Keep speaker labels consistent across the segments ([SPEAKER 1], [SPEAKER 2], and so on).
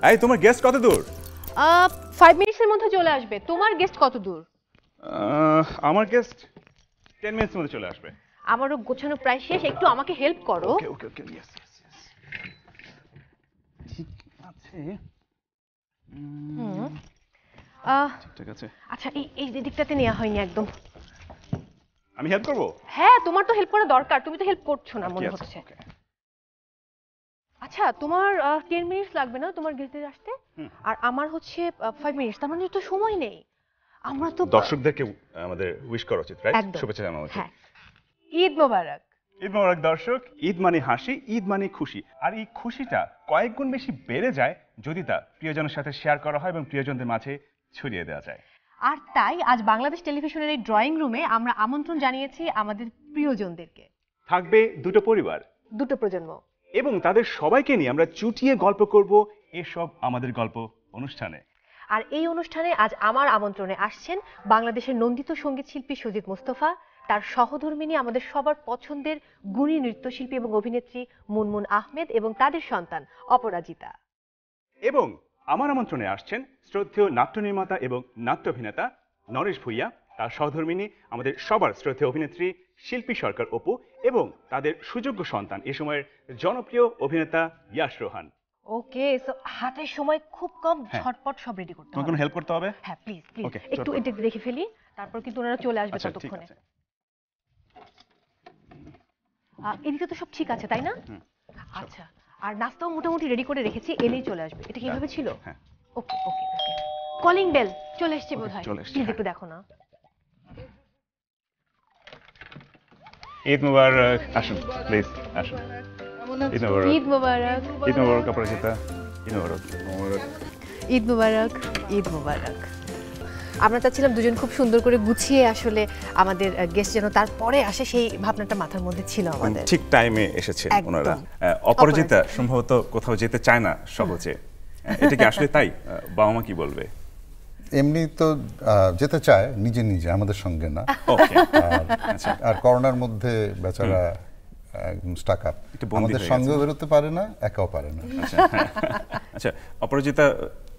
[SPEAKER 1] এই তোমার গেস্ট কত দূর?
[SPEAKER 2] 5 মিনিটের মধ্যে চলে আসবে। তোমার গেস্ট কত দূর?
[SPEAKER 1] আমার গেস্ট 10 মিনিটের মধ্যে চলে আসবে।
[SPEAKER 2] আমারও গোছানো প্রায় শেষ, একটু আমাকে হেল্প করো।
[SPEAKER 1] ওকে ওকে ওকে ইয়েস ইয়েস ইয়েস ঠিক আছে। ঠিক আছে।
[SPEAKER 2] আচ্ছা এই দিকটাতে নেওয়া হয়নি একদম।
[SPEAKER 1] আমি হেল্প করব?
[SPEAKER 2] হ্যাঁ, তোমার তো হেল্প করা দরকার, তুমি তো হেল্প করছো না মনে হচ্ছে। আচ্ছা, তোমার 10 মিনিটস লাগবে না তোমার গেস্টদের আসতে? আর আমার হচ্ছে 5 মিনিটস, তার মানে তো সময় নেই। আমরা তো
[SPEAKER 1] দর্শকদেরকে আমাদের উইশ করা উচিত, রাইট? শুভেচ্ছা জানানো উচিত।
[SPEAKER 2] হ্যাঁ, ঈদ মোবারক।
[SPEAKER 1] ঈদ মোবারক দর্শক। ঈদ মানে হাসি, ঈদ মানে খুশি, আর এই খুশিটা কয়েক গুণ বেশি বেড়ে যায় যদি তা প্রিয়জনের সাথে শেয়ার করা হয় এবং প্রিয়জনদের মাঝে ছড়িয়ে দেওয়া যায়।
[SPEAKER 2] আর তাই আজ বাংলাদেশ টেলিভিশনের এই ড্রয়িং রুমে আমরা আমন্ত্রণ জানিয়েছি আমাদের প্রিয়জনদেরকে।
[SPEAKER 1] থাকবে দুটো পরিবার,
[SPEAKER 2] দুটো প্রজন্ম,
[SPEAKER 1] এবং তাদের সবাইকে নিয়ে আমরা চুটিয়ে গল্প করব এসব আমাদের গল্প অনুষ্ঠানে।
[SPEAKER 2] আর এই অনুষ্ঠানে আজ আমার আমন্ত্রণে আসছেন বাংলাদেশের নন্দিত সঙ্গীত শিল্পী সজিদ মোস্তফা, তার সহধর্মিণী আমাদের সবার পছন্দের গুণী নৃত্যশিল্পী এবং অভিনেত্রী মুনমুন আহমেদ এবং তাদের সন্তান অপরাজিতা।
[SPEAKER 1] এবং আমার আমন্ত্রণে আসছেন শ্রদ্ধেয় নাট্য নির্মাতা এবং নাট্য অভিনেতা নরেশ ভূঁইয়া, তার সহধর্মিণী আমাদের সবার শ্রদ্ধেয় অভিনেত্রী শিল্পী সরকার অপু, এবং তাদের সুযোগ্য সন্তান এ সময়ের জনপ্রিয় অভিনেতা ইয়াশ রোহান।
[SPEAKER 2] ওকে, সো হাতের সময় খুব কম, ঝটপট সব রেডি করতে হবে।
[SPEAKER 1] তোমাকে হেল্প করতে হবে?
[SPEAKER 2] হ্যাঁ প্লিজ প্লিজ, একটু এটা দেখে ফেলি, তারপর কিন্তু ওনারা চলে আসবে ততক্ষণে। এদিকে তো সব ঠিক আছে তাই না? আচ্ছা, আর নাস্তাও মোটামুটি রেডি করে রেখেছি, এলেই চলে আসবে। এটা কিভাবে ছিল?
[SPEAKER 1] হ্যাঁ,
[SPEAKER 2] ওকে ওকে ওকে। কলিং বেল চলে এসেছে বোধহয়, প্লিজ একটু দেখো না।
[SPEAKER 1] ঈদ মোবারক। আসুন প্লিজ, আসুন। ঈদ মোবারক।
[SPEAKER 2] ঈদ মোবারক।
[SPEAKER 1] ঈদ মোবারক অপরাজিতা। ঈদ মোবারক।
[SPEAKER 2] ঈদ মোবারক। ঈদ মোবারক। আমরা চাচ্ছিলাম দুজন খুব সুন্দর করে গুছিয়ে আসলে আমাদের গেস্ট যেন তারপরে আসে, সেই ভাবনাটা মাথার মধ্যে ছিল আমাদের।
[SPEAKER 1] ঠিক টাইমে এসেছে ওনারা। অপরাজিতা সম্ভবত কোথাও যেতে চায় না সহজে, এটা কি আসলে তাই? বাবা মা কি বলবে?
[SPEAKER 3] এমনি তো যেতে চায় নিজে নিজে, আমাদের সঙ্গে না। আর করোনার মধ্যে বেচারা স্টাক আপ, আমাদের সঙ্গেও বেরোতে পারে না, একাও পারে না।
[SPEAKER 1] আচ্ছা, অপরাজিতা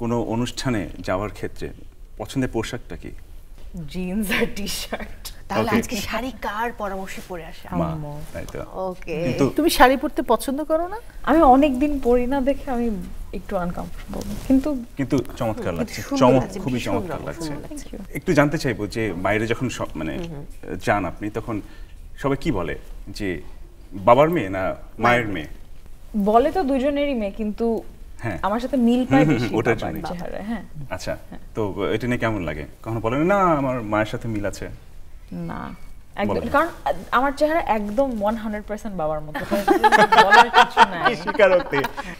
[SPEAKER 1] কোনো অনুষ্ঠানে যাওয়ার ক্ষেত্রে পছন্দের পোশাকটা কি?
[SPEAKER 4] জিন্স আর টি-শার্ট।
[SPEAKER 2] তাহলে আজকে শাড়ি কার পরামর্শে পরে আসে?
[SPEAKER 4] আম্মু।
[SPEAKER 2] ওকে,
[SPEAKER 4] তুমি শাড়ি পরতে পছন্দ করো না? আমি অনেক দিন পরি না দেখে আমি একটু আনকমফোর্টেবল, কিন্তু
[SPEAKER 1] চমৎকার লাগছে, খুবই চমৎকার লাগছে। একটু জানতে চাইবো যে বাইরে যখন মানে যান আপনি, তখন সবাই কি বলে যে বাবার মেয়ে না মায়ের মেয়ে?
[SPEAKER 4] বলে তো দুজনেরই মেয়ে, কিন্তু আমার সাথে মিল পায় বেশি
[SPEAKER 1] ওটার জন্য
[SPEAKER 4] চেহারা। হ্যাঁ, আচ্ছা,
[SPEAKER 1] তো এটা নিয়ে কেমন লাগে? কখনো বলেন না আমার মায়ের সাথে মিল আছে?
[SPEAKER 4] না, একদম, কারণ আমার চেহারা একদম 100% বাবার মতো, বলার কিছু নাই।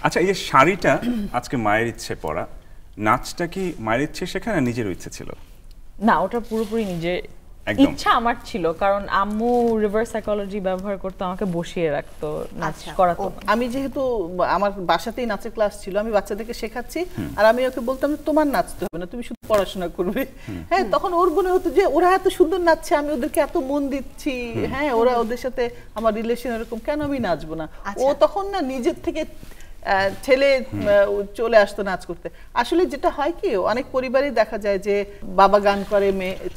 [SPEAKER 1] আচ্ছা, এই যে শাড়িটা আজকে মায়ের ইচ্ছে পরা, নাচটা কি মায়ের ইচ্ছে শেখানো, নিজের ইচ্ছে ছিল?
[SPEAKER 4] না, ওটা পুরোপুরি নিজের ইচ্ছা আমার ছিল, কারণ আম্মু রিভার্স সাইকোলজি ব্যবহার করতে আমাকে বসিয়ে রাখতো, নাচ করাতো।
[SPEAKER 5] আমি যেহেতু আমার বাসাতেই নাচের ক্লাস ছিল, আমি বাচ্চাদেরকে শেখাচ্ছি, আর আমি ওকে বলতাম তোমার নাচতে হবে না, তুমি শুধু পড়াশোনা করবে। হ্যাঁ, তখন ওর মনে হতো যে ওরা এত সুন্দর নাচছে, আমি ওদেরকে এত মন দিচ্ছি, হ্যাঁ ওরা ওদের সাথে আমার রিলেশন এরকম, কেন আমি নাচবো না? ও তখন না নিজের থেকে ছেলে চলে আসতো নাচ করতে। আসলে যেটা হয় কি, অনেক পরিবারই দেখা যায় যে বাবা গান করে,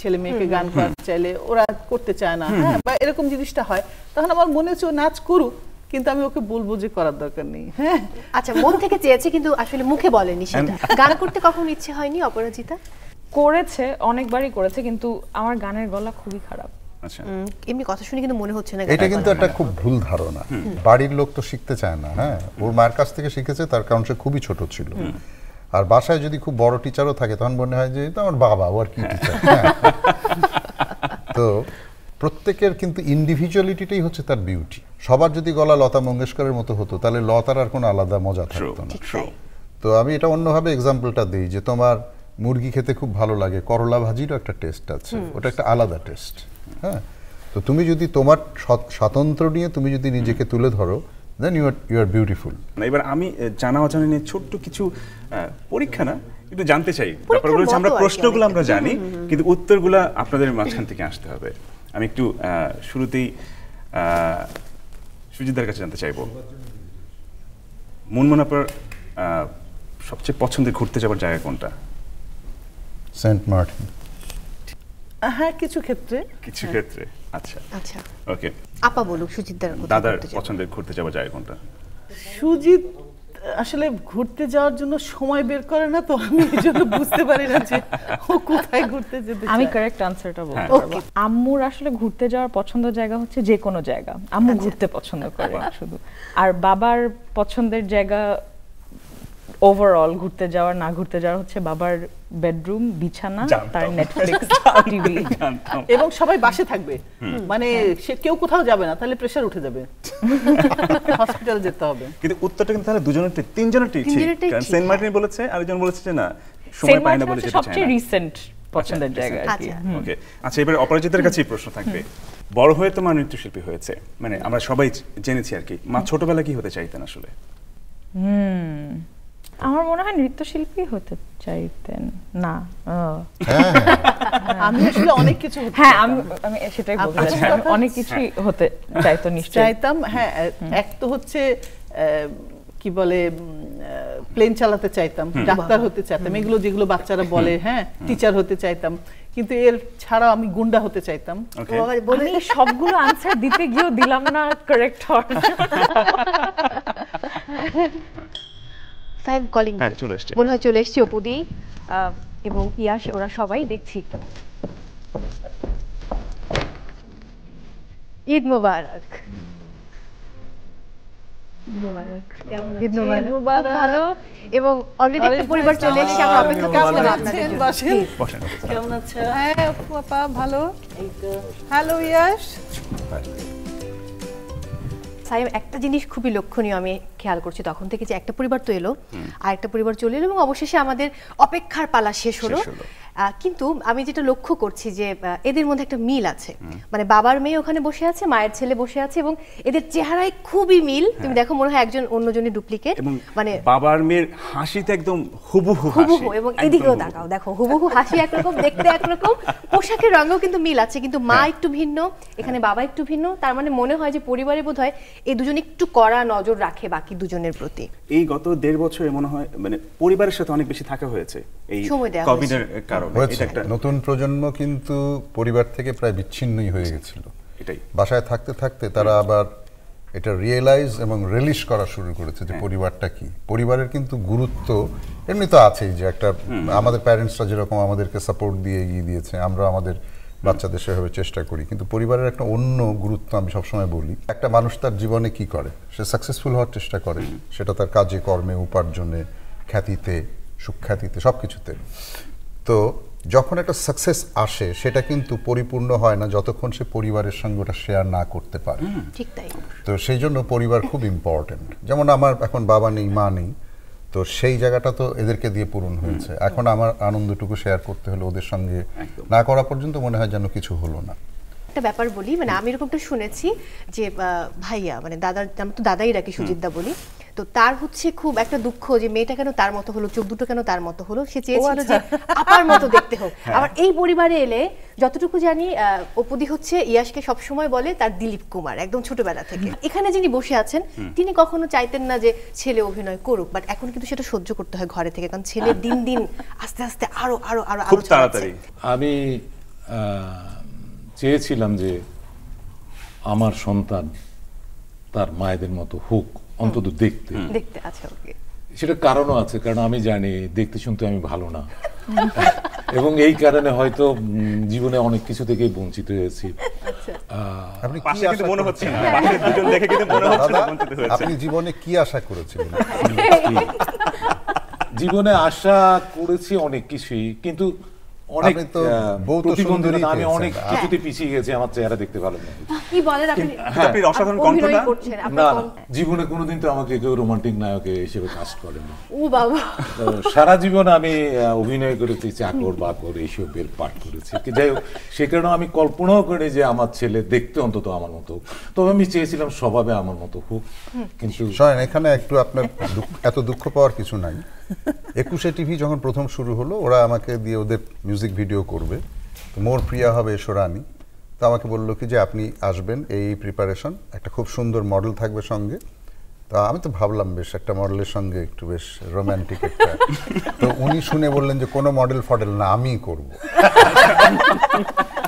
[SPEAKER 5] ছেলে মেয়েকে গান করাতে চাইলে ওরা করতে চায় না, হ্যাঁ, বা এরকম জিনিসটা হয়। তখন আমার মনে হচ্ছে ও নাচ করুক, কিন্তু আমি ওকে বলবো যে করার দরকার নেই। হ্যাঁ,
[SPEAKER 2] আচ্ছা, মন থেকে চেয়েছে কিন্তু আসলে মুখে বলেনি সেটা। গান করতে কখনো ইচ্ছে হয়নি অপরাজিতা?
[SPEAKER 4] করেছে, অনেকবারই করেছে, কিন্তু আমার গানের গলা খুবই খারাপ।
[SPEAKER 1] আচ্ছা,
[SPEAKER 2] এমনি কথা শুনে কিন্তু মনে হচ্ছে না।
[SPEAKER 3] এটা কিন্তু একটা খুব ভুল ধারণা, বাড়ির লোক তো শিখতে চায় না। হ্যাঁ, ওর মায়ের কাছ থেকে শিখেছে, তার কারণ সে খুবই ছোট ছিল। আর বাসায় যদি খুব বড় টিচারও থাকে তখন মনে হয় যে এটা আমার বাবা, ও আর কি টিচার। তো প্রত্যেকের কিন্তু ইন্ডিভিজুয়ালিটিটাই হচ্ছে তার বিউটি। সবার যদি গলা লতা মঙ্গেশকরের মতো হতো তাহলে লতার আর কোনো আলাদা মজা থাকতো না। তো আমি এটা অন্যভাবে এক্সাম্পলটা দিই যে তোমার মুরগি খেতে খুব ভালো লাগে, করলা ভাজিরও একটা টেস্ট আছে, ওটা একটা আলাদা টেস্ট। হ্যাঁ, তো তুমি যদি তোমার স্বাতন্ত্র নিয়ে তুমি যদি নিজেকে তুলে ধরো, দেন ইউ আর বিউটিফুল।
[SPEAKER 1] এবার আমি জানা অজানা নিয়ে ছোট্ট কিছু পরীক্ষা না, একটু জানতে চাই। ব্যাপারগুলো হচ্ছে আমরা প্রশ্নগুলো আমরা জানি, কিন্তু উত্তরগুলো আপনাদের মাঝখান থেকে আসতে হবে। আমি একটু শুরুতেই সুজিতদার কাছে জানতে চাইবো, মুনমুন আপনার সবচেয়ে পছন্দের ঘুরতে যাওয়ার জায়গা কোনটা?
[SPEAKER 3] সেন্ট মার্টিন।
[SPEAKER 5] হ্যাঁ, কিছু ক্ষেত্রে।
[SPEAKER 1] আচ্ছা
[SPEAKER 2] আচ্ছা,
[SPEAKER 1] ওকে।
[SPEAKER 2] আপা বলুক সুচিত্রার
[SPEAKER 1] দাদার পছন্দের ঘুরতে যাওয়ার জায়গা কোনটা?
[SPEAKER 5] সুজিত আসলে ঘুরতে যাওয়ার জন্য সময় বের করে না, তো আমি এই জন্য বুঝতে পারি না যে ও কোথায় ঘুরতে যেতে চায়।
[SPEAKER 4] আমি কারেক্ট আনসারটা বলতে
[SPEAKER 2] হ্যাঁ।
[SPEAKER 4] পারবো। আম্মুর আসলে ঘুরতে যাওয়ার পছন্দের জায়গা হচ্ছে যে কোনো জায়গা। আম্মু ঘুরতে পছন্দ করে শুধু। আর বাবার পছন্দের জায়গা ওভারঅল ঘুরতে যাওয়ার না ঘুরতে যাওয়ার হচ্ছে বাবার বেডরুম, বিছানা, তার নেটফ্লিক্স, টিভি।
[SPEAKER 5] এবং সবাই বাসে থাকবে, মানে সে কেউ কোথাও যাবে না, তাহলে প্রেসার উঠে যাবে, হসপিটাল যেতে হবে।
[SPEAKER 1] কিন্তু উত্তরটা কিন্তু তাহলে তিনজনের ঠিক। কারণ সেন্ট মার্টিন বলেছে, আরেকজন বলেছে যে না সময়
[SPEAKER 4] সেন্ট
[SPEAKER 1] পায় না
[SPEAKER 4] মার্টিন
[SPEAKER 1] বলে
[SPEAKER 4] হচ্ছে
[SPEAKER 1] যেতে চায়
[SPEAKER 4] সবচেয়ে
[SPEAKER 1] না।
[SPEAKER 4] রিসেন্ট পছন্দের জায়গা আর কি।
[SPEAKER 1] ওকে, আচ্ছা এবারে অপরাজিতার কাছেই প্রশ্ন থাকবে। বড় হয়ে তো মা নৃত্যশিল্পী হয়েছে, মানে আমরা সবাই জেনেছি আর কি। মা ছোটবেলা কি হতে চাইতেন আসলে?
[SPEAKER 4] আমার মনে হয় নৃত্যশিল্পী হতে চাইতেন না।
[SPEAKER 5] আমি আসলে অনেক কিছু
[SPEAKER 4] হ্যাঁ, আমি সেটাই বলতে চাচ্ছি। আমি অনেক কিছুই হতে চাইতো নিশ্চয়ই।
[SPEAKER 5] চাইতাম। হ্যাঁ, এক তো হচ্ছে কি বলে প্লেন চালাতে চাইতাম, ডাক্তার হতে চাইতাম, এগুলো যেগুলো বাচ্চারা বলে, হ্যাঁ, টিচার হতে চাইতাম। কিন্তু এর ছাড়াও আমি গুন্ডা হতে চাইতাম।
[SPEAKER 4] আমি সবগুলো আনসার দিতে গিয়েও দিলাম না কারেক্ট হওয়ার।
[SPEAKER 2] সাইম কলিং,
[SPEAKER 1] হ্যাঁ চলে এসেছে,
[SPEAKER 2] মনে হয় চলে এসেছে অপুদি এবং ইয়াশ, ওরা সবাই দেখছি। ঈদ মোবারক। ঈদ মোবারক। ভালো, এবং অলরেডি একটা পরিবার চলে এসেছে, আমরা অপেক্ষা করছিলাম আপনাদের জন্য।
[SPEAKER 1] বসেন।
[SPEAKER 5] কেমন আছো?
[SPEAKER 6] হ্যাঁ আপা ভালো। হ্যালো ইয়াশ।
[SPEAKER 2] সাইম, একটা জিনিস খুবই লক্ষণীয় আমি খেয়াল করছি তখন থেকে, যে একটা পরিবার তো এলো, আর একটা পরিবার চলে এলো, এবং অবশেষে আমাদের অপেক্ষার পালা শেষ হলো। কিন্তু আমি যেটা লক্ষ্য করছি যে এদের মধ্যে একটা মিল আছে, মানে বাবার মেয়ে ওখানে বসে আছে, মায়ের ছেলে বসে আছে, এবং এদের চেহারায় খুবই মিল। তুমি দেখো, মনে হয় একজন অন্যজনের ডুপ্লিকেট,
[SPEAKER 1] মানে বাবার মেয়ের হাসিতে একদম হুবহু
[SPEAKER 2] হুবহু, এবং এদিকেও তাকাও, দেখো হুবহু হাসি একরকম, দেখতে একরকম, পোশাকের রঙেও কিন্তু মিল আছে, কিন্তু মা একটু ভিন্ন, এখানে বাবা একটু ভিন্ন। তার মানে মনে হয় যে পরিবারে বোধহয় এই দুজন একটু কড়া নজর রাখে বাকি দুজনের প্রতি।
[SPEAKER 1] এই গত 1.5 বছরে মনে হয় মানে পরিবারের সাথে অনেক বেশি থাকা হয়েছে এই কোভিডের কারণে।
[SPEAKER 3] নতুন প্রজন্ম কিন্তু পরিবার থেকে প্রায় বিচ্ছিন্নই হয়ে গেছিল।
[SPEAKER 1] এটাই
[SPEAKER 3] বাসায় থাকতে থাকতে তারা আবার এটা রিয়েলাইজ এবং রিলিজ করা শুরু করেছে যে পরিবারটা কি। পরিবারের কিন্তু গুরুত্ব এমনি তো আছেই, যে একটা আমাদের প্যারেন্টসরা যেরকম আমাদেরকে সাপোর্ট দিয়ে এগিয়ে দিয়েছে, আমরা আমাদের বাচ্চাদের সেভাবে চেষ্টা করি, কিন্তু পরিবারের একটা অন্য গুরুত্ব আমি সবসময় বলি। একটা মানুষ তার জীবনে কি করে, সে সাকসেসফুল হওয়ার চেষ্টা করে, সেটা তার কাজে কর্মে, উপার্জনে, খ্যাতিতে, সুখ্যাতিতে, সব কিছুতে। তো যখন একটা সাকসেস আসে, সেটা কিন্তু পরিপূর্ণ হয় না যতক্ষণ সে পরিবারের সঙ্গে ওটা শেয়ার না করতে পারে।
[SPEAKER 2] ঠিক তাই।
[SPEAKER 3] তো সেই জন্য পরিবার খুব ইম্পর্টেন্ট। যেমন আমার এখন বাবা নেই, মা নেই, তো সেই জায়গাটা তো এদেরকে দিয়ে পূরণ হয়েছে। এখন আমার আনন্দটুকু শেয়ার করতে হলে ওদের সঙ্গে না করা পর্যন্ত মনে হয় যেন কিছু হলো না।
[SPEAKER 2] একটা ব্যাপার বলি, মানে আমি এরকমটা শুনেছি যে ভাইয়া, মানে দাদার, আমি তো দাদাই রাখি, সুজিতদা বলি, তো তার হচ্ছে খুব একটা দুঃখ যে মেয়েটা কেন তার মতো হলো, চোখ দুটো কেন তার মতো হলো, সে চেয়েছিল যে আপার মতো দেখতে হোক। আবার এই পরিবারে এলে যতটুকু জানি অপুদি হচ্ছে ইয়াশকে সবসময় বলে তার দিলীপ কুমার, একদম ছোটবেলা থেকে। এখানে যিনি বসে আছেন তিনি কখনো চাইতেন না যে ছেলে অভিনয় করুক, বাট এখন কিন্তু সেটা সহ্য করতে হয় ঘরে থেকে, কারণ ছেলে দিন দিন আস্তে আস্তে আরো আরো আরো
[SPEAKER 1] খুব তাড়াতাড়ি।
[SPEAKER 7] আমি চেয়েছিলাম যে আমার সন্তান তার মায়েদের মতো হোক, অন্তত দেখতে।
[SPEAKER 2] আছে ওকে,
[SPEAKER 7] সেটা কারণও আছে, কারণ আমি জানি দেখতে শুনতে আমি ভালো না, এবং এই কারণে হয়তো জীবনে অনেক কিছু থেকে বঞ্চিত হয়েছি।
[SPEAKER 3] আপনি জীবনে কি আশা করেছিলেন?
[SPEAKER 7] জীবনে আশা করেছি অনেক কিছুই, কিন্তু অনেক প্রতিবন্ধকতা, আমি অনেক কিছুতে পিছিয়ে গেছি, আমার চেহারা দেখতে ভালো না।
[SPEAKER 2] কি বলেন আপনি?
[SPEAKER 1] আপনি অসাধারণ কণ্ঠ না?
[SPEAKER 7] না, জীবনে কোনোদিন তো আমাকে কেউ রোমান্টিক নায়ক হিসেবে কাস্ট করেনি।
[SPEAKER 2] ও বাবা,
[SPEAKER 7] সারা জীবন আমি অভিনয় করেছি, চাকর বাকর এইসবের পাঠ করেছি। যাই হোক, সে কারণে আমি কল্পনাও করি যে আমার ছেলে দেখতে অন্তত আমার মতো হোক। তবে আমি চেয়েছিলাম স্বভাবে আমার মতো হোক, কিন্তু
[SPEAKER 3] শোনেন, এখানে একটু আপনার এত দুঃখ পাওয়ার কিছু নাই। 21 টিভি যখন প্রথম শুরু হলো, ওরা আমাকে দিয়ে ওদের মিউজিক ভিডিও করবে, তো মোর প্রিয়া হবে এসরানি, তো আমাকে বললো কি যে আপনি আসবেন, এই প্রিপারেশন, একটা খুব সুন্দর মডেল থাকবে সঙ্গে, তো আমি তো ভাবলাম বেশ একটা মডেলের সঙ্গে একটু বেশ রোমান্টিক একটা, তো উনি শুনে বললেন যে কোনো মডেল ফডেল না, আমিই করব।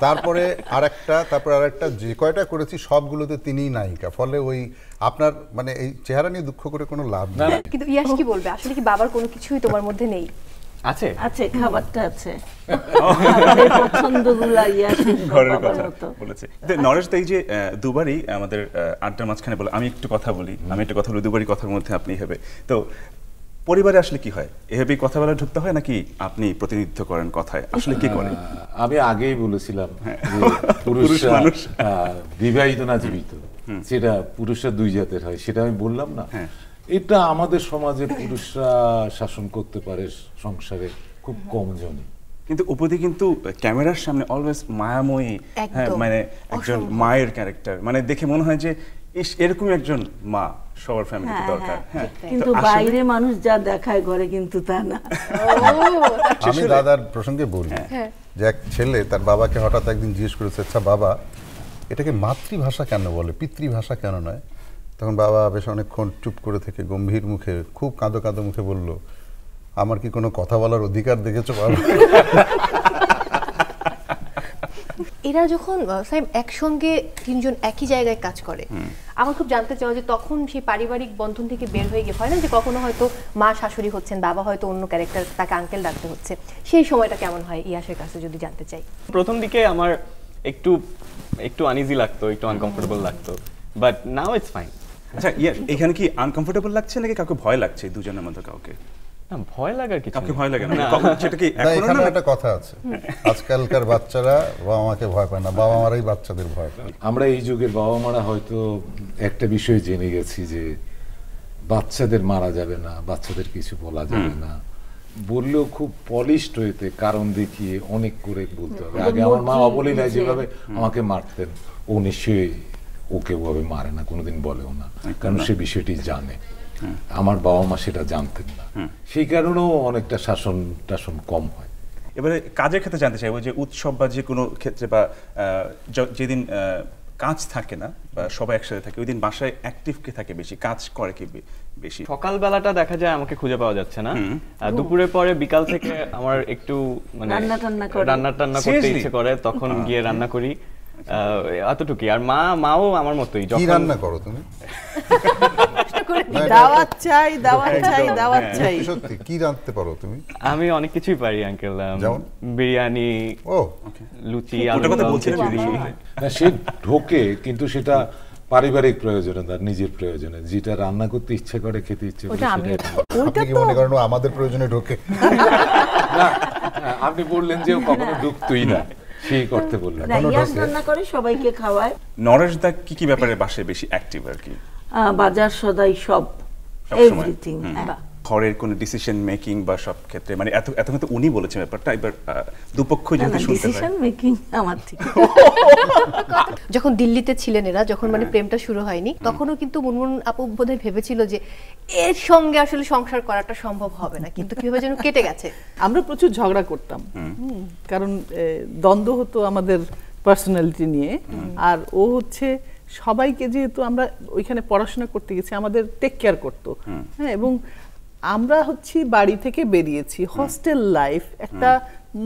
[SPEAKER 3] তারপরে আরেকটা যে কয়টা করেছি সবগুলোতে তিনিই নায়িকা, ফলে ওই আপনার মানে এই চেহারা নিয়ে দুঃখ করে কোনো লাভ নেই।
[SPEAKER 2] কিন্তু ইয়াশ কি বলবে, আসলে কি বাবার কোনো কিছুই তোমার মধ্যে নেই?
[SPEAKER 8] আছে
[SPEAKER 9] আছে, খাবারটা আছে, আমাদের পছন্দগুলা
[SPEAKER 1] ঘরের কথা বলেছে। নরেশ দা, এই যে দুবারই আমাদের আড্ডার মাঝখানে বলে আমি একটু কথা বলি, দুবারই কথার মধ্যে আপনি হবে। তো পরিবারে আসলে কি হয়, এভাবেই কথা বলা ঢুকতে হয় নাকি আপনি প্রতিনিধিত্ব করেন কথায়, আসলে কি করেন?
[SPEAKER 7] আমি আগেই বলেছিলাম যে পুরুষ মানুষ বিবাহিত না জীবিত, সেটা পুরুষরা দুই জাতের হয়, সেটা আমি বললাম না। এটা আমাদের সমাজে পুরুষরা শাসন করতে পারে সংসারে খুব কম জনই,
[SPEAKER 1] কিন্তু উপদি কিন্তু ক্যামেরার সামনে অলওয়েজ মায়াময়ী, মানে একজন মায়ের ক্যারেক্টার, মানে দেখে মনে হয় যে এরকম একজন মা সবার ফ্যামিলিতে দরকার।
[SPEAKER 9] কিন্তু বাইরে মানুষ যা দেখায় ঘরে কিন্তু তা না।
[SPEAKER 3] আমি দাদার প্রসঙ্গে বলি যে এক ছেলে তার বাবাকে হঠাৎ একদিন জিজ্ঞেস করেছে, আচ্ছা বাবা, এটাকে মাতৃভাষা কেন বলে, পিতৃভাষা কেন নয়? তখন বাবা বেশ অনেকক্ষণ চুপ করে থেকে গম্ভীর মুখে, খুব কাঁদো কাঁদো মুখে বলল, আমার কি কোনো কথা বলার অধিকার দেখেছো বাবা?
[SPEAKER 2] এরা যখন একসঙ্গে তিনজন একই জায়গায় কাজ করে, আমার খুব জানতে চাও যে তখন সেই পারিবারিক বন্ধন থেকে বের হয়ে গিয়ে হয় না যে কখনো হয়তো মা শাশুড়ি হচ্ছেন, বাবা হয়তো অন্য ক্যারেক্টার, তাকে আঙ্কেল ডাকতে হচ্ছে, সেই সময়টা কেমন হয় ইয়াশের কাছে যদি জানতে চাই?
[SPEAKER 8] প্রথম দিকে আমার একটু আনইজি লাগতো, একটু আনকমফোর্টেবল লাগতো, বাট নাও ইটস ফাইন।
[SPEAKER 1] আচ্ছা এখানে কি আনকমফোর্টেবল লাগছে নাকি কাউকে ভয় লাগছে দুজনের মধ্যে? কাউকে
[SPEAKER 8] ভয় লাগার কিছু,
[SPEAKER 1] কাউকে ভয় লাগে না, সেটা কি
[SPEAKER 3] এখানে একটা কথা আছে, আজকালকার বাচ্চারা বাবা মাকে ভয় পায় না, বাবা মারাই বাচ্চাদের ভয় পায়।
[SPEAKER 7] আমরা এই যুগের বাবা মারা হয়তো একটা বিষয় জেনে গেছি যে বাচ্চাদের মারা যাবে না, বাচ্চাদের কিছু বলা যাবে না, বললেও খুব পলিশড হইতে কারণ দেখিয়ে অনেক করে বলতে হবে। আগে আমার মা অবলীলায় যেভাবে আমাকে মারতেন, ও নিশ্চয়ই ওকে ওভাবে মারে না, কোনোদিন বলেও না, কারণ সে বিষয়টি জানে। আমার বাবা মা সেটা জানতেন না, সেই কারণেও অনেকটা শাসন টাসন কম হয়।
[SPEAKER 1] এবারে কাজের ক্ষেত্রে জানতে চাইবো যে উৎসব বা যে কোনো ক্ষেত্রে বা যেদিন কাজ থাকে না বা সবাই একসাথে থাকে, ওই দিন বাসায় অ্যাক্টিভ কে থাকে বেশি, কাজ করে কি বেশি?
[SPEAKER 8] সকালবেলাটা দেখা যায় আমাকে খুঁজে পাওয়া যাচ্ছে না, দুপুরের পরে বিকাল থেকে আমার একটু মানে রান্না টান্না করতে ইচ্ছে করে, তখন গিয়ে রান্না করি, এতটুকুই। আর মাও আমার মতোই।
[SPEAKER 3] কি রান্না করো তুমি?
[SPEAKER 5] দাওয়াত চাই, দাওয়াত চাই, দাওয়াত চাই।
[SPEAKER 3] সত্যি কি রাঁধতে পারো তুমি?
[SPEAKER 8] আমি অনেক কিছুই পারি আঙ্কেল, বিরিয়ানি, লুচি, আলু
[SPEAKER 7] না সে ঢোকে, কিন্তু সেটা পারিবারিক প্রয়োজনে, তার নিজের প্রয়োজনে, যেটা রান্না করতে ইচ্ছে করে, খেতে ইচ্ছে করে,
[SPEAKER 3] আপনি কি মনে করেন আমাদের প্রয়োজনে ঢোকে?
[SPEAKER 7] আপনি বললেন যে কখনো ঢুকতোই না, সেই করতে বললেন।
[SPEAKER 9] রান্না করে সবাইকে খাওয়ায়।
[SPEAKER 1] নরেশ দা কি ব্যাপারে বাসায় বেশি অ্যাক্টিভ আর কি?
[SPEAKER 9] বাজার সদাই সব, এভরিথিং।
[SPEAKER 1] ঘরের কোনো ডিসিশন মেকিং বা সব ক্ষেত্রে, মানে এত কিন্তু উনি বলেছেন ব্যাপারটা, এবার দুপক্ষ যদি শুনতে পায়।
[SPEAKER 9] ডিসিশন মেকিং আমার ঠিক।
[SPEAKER 2] যখন দিল্লিতে ছিলেন এরা, যখন মানে প্রেমটা শুরু হয়নি, তখনও কিন্তু মুনমুন আপু বোধহয় ভেবেছিল যে এর সঙ্গে আসলে সংসার করাটা সম্ভব হবে না, কিন্তু কিভাবে যেন কেটে গেছে।
[SPEAKER 5] আমরা প্রচুর ঝগড়া করতাম, কারণ দ্বন্দ্ব হতো আমাদের পার্সোনালিটি নিয়ে। আর ও হচ্ছে সবাইকে, যেহেতু আমরা ওইখানে পড়াশোনা করতে গেছি, আমাদের টেক কেয়ার করতো। হ্যাঁ, এবং আমরা হচ্ছে বাড়ি থেকে বেরিয়েছি, হস্টেল লাইফ, একটা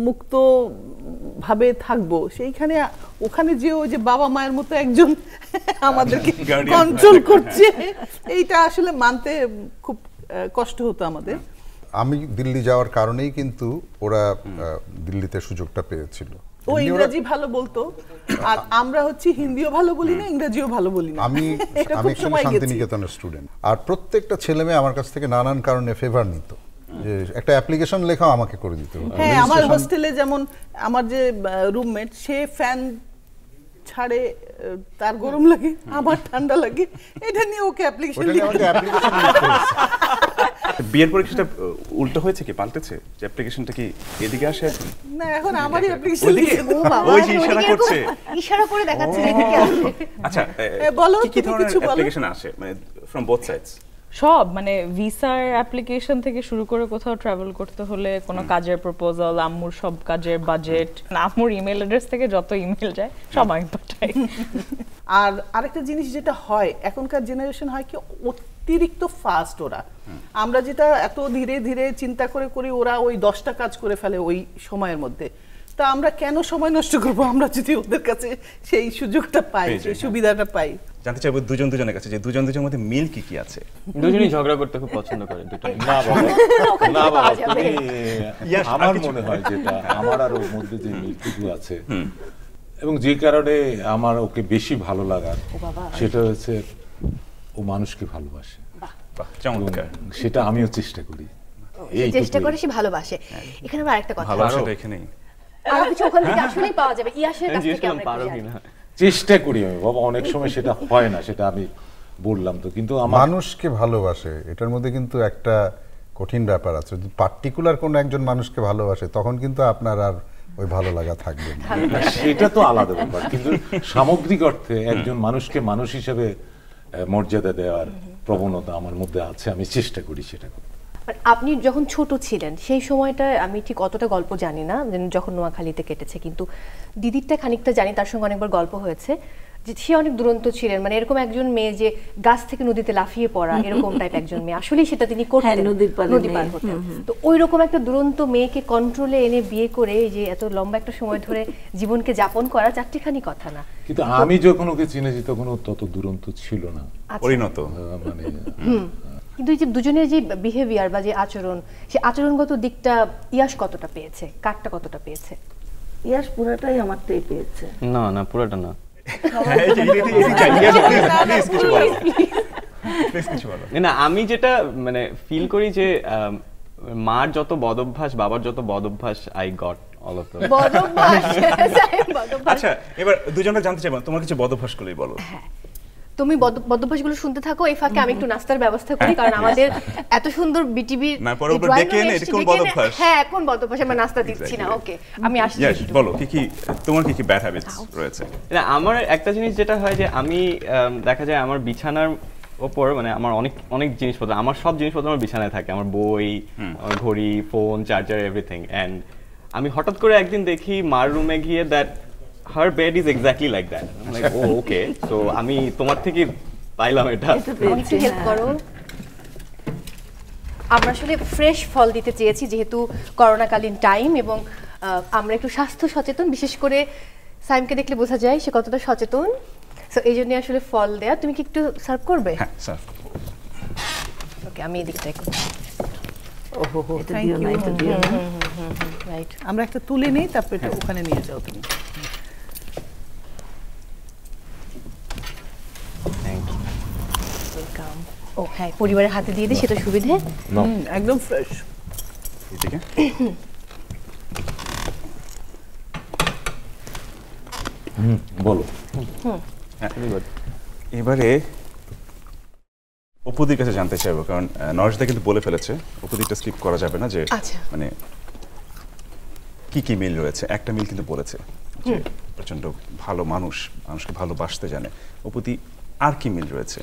[SPEAKER 5] মুক্ত ভাবে থাকবো, সেইখানে ওখানে যে ওই যে বাবা মায়ের মতো একজন আমাদেরকে কন্ট্রোল করছে, এইটা আসলে মানতে খুব কষ্ট হতো আমাদের।
[SPEAKER 3] আমি দিল্লি যাওয়ার কারণেই কিন্তু ওরা দিল্লিতে সুযোগটা পেয়েছিল।
[SPEAKER 5] ও ইংরেজি ভালো বলতো, আর আমরা হচ্ছে হিন্দিও ভালো বলি না, ইংরেজিও ভালো বলি না।
[SPEAKER 3] আমি শান্তিনিকেতনের স্টুডেন্ট, আর প্রত্যেকটা ছেলে মেয়ে আমার কাছ থেকে নানান কারণে ফেভার নিত, যে একটা অ্যাপ্লিকেশন লেখাও আমাকে করে দিত।
[SPEAKER 5] হ্যাঁ, আমার হোস্টেলে যেমন আমার যে রুমমেট, সে ফ্যান ছাড়ে, তার গরম লাগে, আমার ঠান্ডা লাগে, এটা নিয়ে ওকে অ্যাপ্লিকেশন
[SPEAKER 1] বিয়ের পরে সেটা উল্টো হয়েছে কি, পাল্টেছে? যে অ্যাপ্লিকেশনটা কি এদিকে আসে
[SPEAKER 5] না, এখন আমারই অ্যাপ্লিকেশন
[SPEAKER 1] ওই যে ইশারা করছে,
[SPEAKER 2] ইশারা করে দেখাচ্ছে এদিকে আসে।
[SPEAKER 1] আচ্ছা
[SPEAKER 5] বলো,
[SPEAKER 1] কি ধরনের অ্যাপ্লিকেশন আসে, মানে ফ্রম বোথ সাইডস?
[SPEAKER 4] সব, মানে ভিসার অ্যাপ্লিকেশন থেকে শুরু করে কোথাও ট্রাভেল করতে হলে কোনো কাজের প্রপোজাল, আম্মুর সব কাজের বাজেট, আম্মুর ইমেল অ্যাড্রেস থেকে যত ইমেল যায় সব আমি পাঠাই।
[SPEAKER 5] আর আরেকটা জিনিস যেটা হয়, এখনকার জেনারেশন হয় কি, অতিরিক্ত ফাস্ট ওরা। আমরা যেটা এত ধীরে ধীরে চিন্তা করে করি, ওরা ওই 10টা কাজ করে ফেলে ওই সময়ের মধ্যে। তা আমরা কেন সময় নষ্ট করব, আমরা যদি ওদের কাছে সেই সুযোগটা পাই, সেই সুবিধাটা পাই।
[SPEAKER 1] জানতে চাইবো দুজনের কাছে যে দুজনের মধ্যে মিল কি কি আছে।
[SPEAKER 8] দুজনেই ঝগড়া করতে খুব পছন্দ করে দুটোই।
[SPEAKER 7] না বাবা, না বাবা, তুমি আমার মনে হয় যেটা আমার আর ওর মধ্যে যে মিলটুকু আছে এবং যে কারণে আমার ওকে বেশি ভালো লাগার, সেটা হচ্ছে ও মানুষকে ভালোবাসে।
[SPEAKER 1] চমৎকার।
[SPEAKER 7] সেটা আমিও চেষ্টা করি,
[SPEAKER 2] চেষ্টা করে সে ভালোবাসে। এখানে আবার আরেকটা কথা,
[SPEAKER 1] ভালোবাসাটা এখানেই
[SPEAKER 2] আরো কিছু ওখান থেকে আসলেই পাওয়া যাবে। ইয়াসের কাছ থেকে আমরা একটু জানি।
[SPEAKER 7] চেষ্টা করি আমি বাবা, অনেক সময় সেটা হয় না, সেটা আমি বললাম তো। কিন্তু
[SPEAKER 3] মানুষকে ভালোবাসে, এটার মধ্যে কিন্তু একটা কঠিন ব্যাপার আছে। যদি পার্টিকুলার কোন একজন মানুষকে ভালোবাসে, তখন কিন্তু আপনার আর ওই ভালো লাগা থাকবে না।
[SPEAKER 7] সেটা তো আলাদা ব্যাপার, কিন্তু সামগ্রিক অর্থে একজন মানুষকে মানুষ হিসেবে মর্যাদা দেওয়ার প্রবণতা আমার মধ্যে আছে, আমি চেষ্টা করি সেটা করতে।
[SPEAKER 2] আপনি যখন ছোট ছিলেন সেই সময়টা আমি ঠিক অতটা গল্প জানি না, যখন নোয়াখালীতে কেটেছে, কিন্তু দিদিরটা খানিকটা জানি, তার সঙ্গে অনেকবার গল্প হয়েছে যে সে অনেক দুরন্ত ছিলেন। মানে এরকম একজন মেয়ে যে গাছ থেকে নদীতে লাফিয়ে পড়া, এরকম টাইপ একজন মেয়ে, আসলেই সেটা তিনি করতেন, নদী পার হতেন। তো ওই রকম একটা দুরন্ত মেয়েকে কন্ট্রোলে এনে বিয়ে করে যে এত লম্বা একটা সময় ধরে জীবনকে যাপন করা চারটিখানি কথা না।
[SPEAKER 7] কিন্তু আমি যখন ওকে চিনেছি তখন ও তত দুরন্ত ছিল না,
[SPEAKER 1] পরিণত।
[SPEAKER 7] মানে
[SPEAKER 2] কিন্তু এই যে দুজনের যে বিহেভিয়ার বা যে আচরণ, সেই আচরণগত দিকটা ইয়াস কতটা পেয়েছে, কারটা কতটা পেয়েছে?
[SPEAKER 9] ইয়াস পুরাটাই আমারটাই পেয়েছে।
[SPEAKER 8] না না, পুরাটা না। না, আমি যেটা মানে ফিল করি যে মার যত বদ অভ্যাস, বাবার যত বদ অভ্যাস, I got all of them.
[SPEAKER 1] আচ্ছা, এবার দুজনকে জানতে চাইবো, তোমার কিছু বদ অভ্যাস গুলোই বলো।
[SPEAKER 2] তুমি বদভ্যাসগুলো শুনতে থাকো, এই ফাঁকে আমি একটু নাস্তার ব্যবস্থা করি, কারণ আমাদের এত সুন্দর বিটিভি হ্যাঁ এখন বদভ্যাস, আমরা নাস্তা দিচ্ছি না। ওকে, আমি আসছি।
[SPEAKER 1] বলো কি কি তোমার কি কি ব্যাড হ্যাবিটস রয়েছে?
[SPEAKER 8] না, আমার একটা জিনিস যেটা হয় যে আমি দেখা যায় আমার বিছানার ওপর মানে আমার অনেক অনেক জিনিসপত্র, আমার সব জিনিসপত্র আমার বিছানায় থাকে, আমার বই, আমার ঘড়ি, ফোন, চার্জার, এভরিথিং। এন্ড আমি হঠাৎ করে একদিন দেখি মার রুমে গিয়ে that her bed is exactly like that. I'm like, oh, okay. So আমি তোমার থেকে পাইলাম এটা।
[SPEAKER 2] একটু হেল্প করো। আমরা আসলে ফ্রেশ ফল দিতে চেয়েছি, যেহেতু করোনাকালীন টাইম, এবং আমরা একটু স্বাস্থ্য সচেতন, বিশেষ করে সাইমকে দেখলে বোঝা যায় সে কতটা সচেতন। সো এই জন্য আসলে ফল দেয়া। তুমি কি একটু সার্ভ করবে?
[SPEAKER 1] হ্যাঁ, সার্ভ।
[SPEAKER 2] ওকে, আমি এদিকটাই করব।
[SPEAKER 9] ওহো, এটা দিও না, এটা দিও না।
[SPEAKER 5] রাইট, আমরা একটা তুলে নেই, তারপর এটা ওখানে নিয়ে যাও তুমি।
[SPEAKER 2] ও হ্যাঁ, পরিবারের হাতে দিয়ে দিই, সেটা সুবিধে।
[SPEAKER 5] একদম ফ্রেশ।
[SPEAKER 1] এদিকে
[SPEAKER 7] বলো।
[SPEAKER 1] এবারে অপুদির কাছে জানতে চাইবো, কারণ নরেশদা কিন্তু বলে ফেলেছে, অপুদিরটা স্কিপ করা যাবে না, যে মানে কি কি মিল রয়েছে। একটা মিল কিন্তু বলেছে যে প্রচন্ড ভালো মানুষ, মানুষকে ভালোবাসতে জানে। অপুদি, আর কি মিল রয়েছে?